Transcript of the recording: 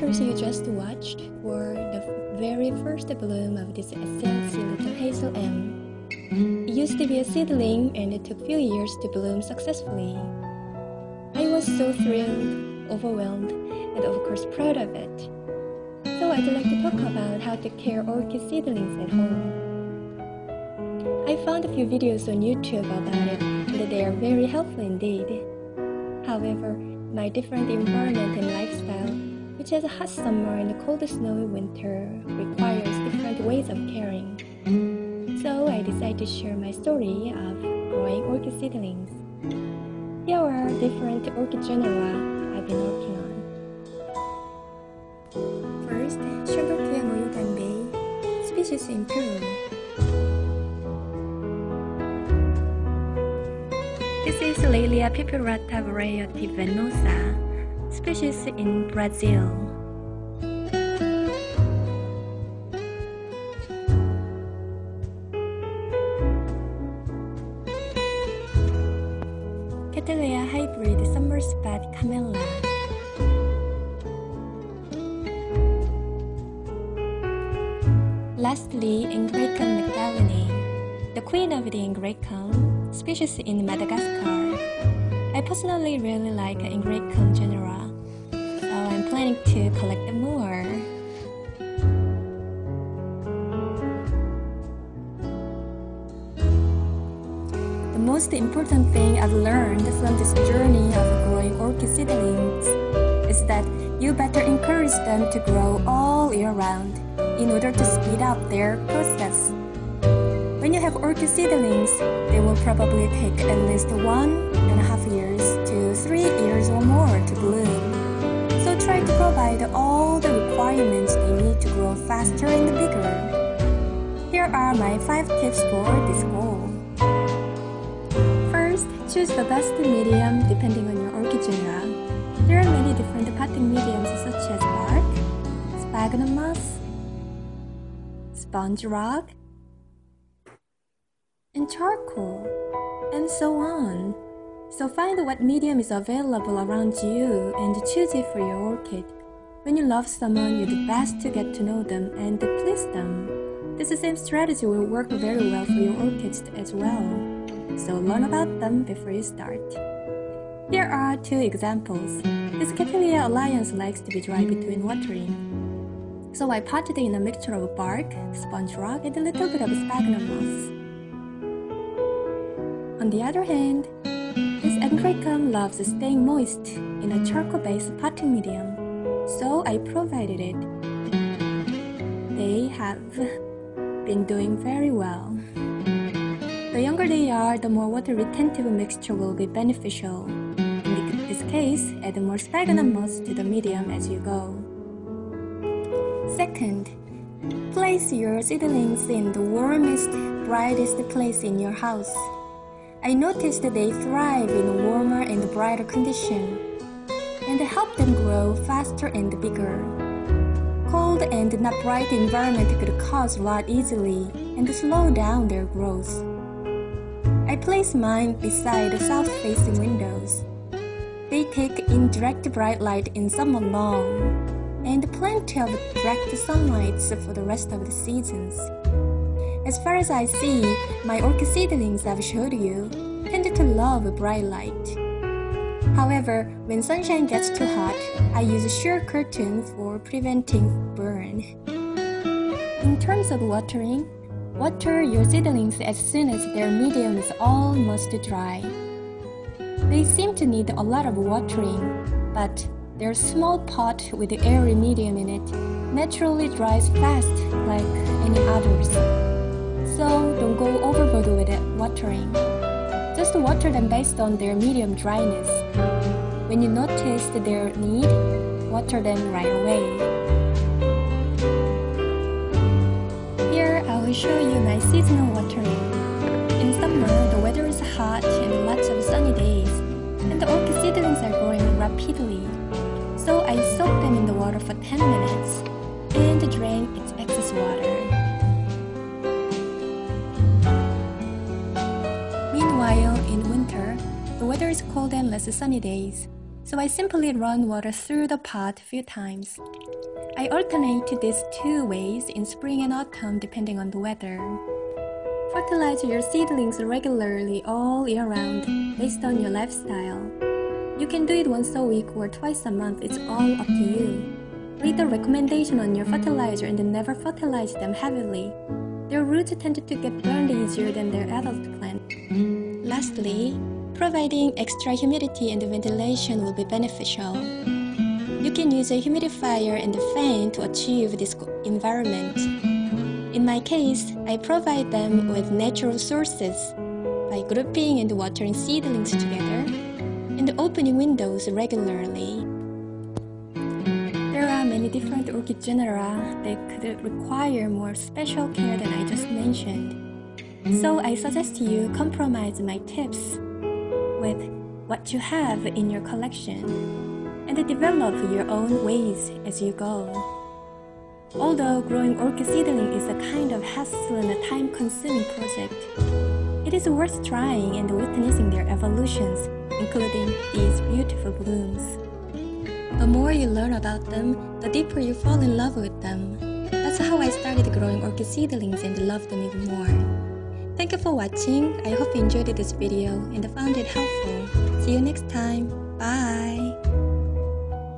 pictures you just watched were the very first bloom of this sexy little Hazel M. It used to be a seedling and it took few years to bloom successfully. I was so thrilled, overwhelmed, and of course proud of it. So I'd like to talk about how to care orchid seedlings at home. I found a few videos on YouTube about it and they are very helpful indeed. However, my different environment and lifestyle, which has a hot summer and a cold snowy winter, requires different ways of caring. So I decided to share my story of growing orchid seedlings. Here are different orchid genera I've been working on. First, Schomburgkia moyobambae, species in Peru. This is Laelia pupurata variety V.venosa, species in Brazil. Cattelya hybrid summer spot Camela. Lastly, Angraecum magdalenae, the queen of the Angraecum, species in Madagascar. I personally really like Angraecum genera, so I'm planning to collect them more. The most important thing I've learned from this journey of growing orchid seedlings is that you better encourage them to grow all year round in order to speed up their process. When you have orchid seedlings, they will probably take at least 1.5 years to 3 years or more to bloom. So try to provide all the requirements they need to grow faster and bigger. Here are my 5 tips for this goal. First, choose the best medium depending on your orchid genera. There are many different potting mediums such as bark, sphagnum moss, sponge rock, and charcoal, and so on. So find what medium is available around you and choose it for your orchid. When you love someone, you do best to get to know them and please them. This same strategy will work very well for your orchids as well. So learn about them before you start. Here are 2 examples. This Cattleya alliance likes to be dry between watering. So I potted in a mixture of bark, sponge rock, and a little bit of sphagnum moss. On the other hand, this Angraecum loves staying moist in a charcoal-based potting medium, so I provided it. They have been doing very well. The younger they are, the more water-retentive mixture will be beneficial. In this case, add more sphagnum moss to the medium as you go. Second, place your seedlings in the warmest, brightest place in your house. I noticed that they thrive in a warmer and brighter condition, and help them grow faster and bigger. Cold and not bright environment could cause rot easily and slow down their growth. I place mine beside the south-facing windows. They take in direct bright light in summer long, and plenty of direct sunlight for the rest of the seasons. As far as I see, my orchid seedlings I've showed you tend to love bright light. However, when sunshine gets too hot, I use a sheer curtain for preventing burn. In terms of watering, water your seedlings as soon as their medium is almost dry. They seem to need a lot of watering, but their small pot with the airy medium in it naturally dries fast like any others. So don't go overboard with it watering. Just water them based on their medium dryness. When you notice their need, water them right away. Here I will show you my seasonal watering. In summer, the weather is hot and lots of sunny days, and the orchid seedlings are growing rapidly. So I soak them in the water for 10 minutes and drain its excess water. Meanwhile, in winter, the weather is cold and less sunny days, so I simply run water through the pot a few times. I alternate these two ways in spring and autumn depending on the weather. Fertilize your seedlings regularly all year round based on your lifestyle. You can do it once a week or twice a month, it's all up to you. Read the recommendation on your fertilizer and never fertilize them heavily. Their roots tend to get burned easier than their adult plant. Lastly, providing extra humidity and ventilation will be beneficial. You can use a humidifier and a fan to achieve this environment. In my case, I provide them with natural sources by grouping and watering seedlings together and opening windows regularly. There are many different orchid genera that could require more special care than I just mentioned. So I suggest you compromise my tips with what you have in your collection and develop your own ways as you go. Although growing orchid seedling is a kind of hassle and a time-consuming project, it is worth trying and witnessing their evolutions, including these beautiful blooms. The more you learn about them, the deeper you fall in love with them. That's how I started growing orchid seedlings and loved them even more. Thank you for watching. I hope you enjoyed this video and found it helpful. See you next time. Bye!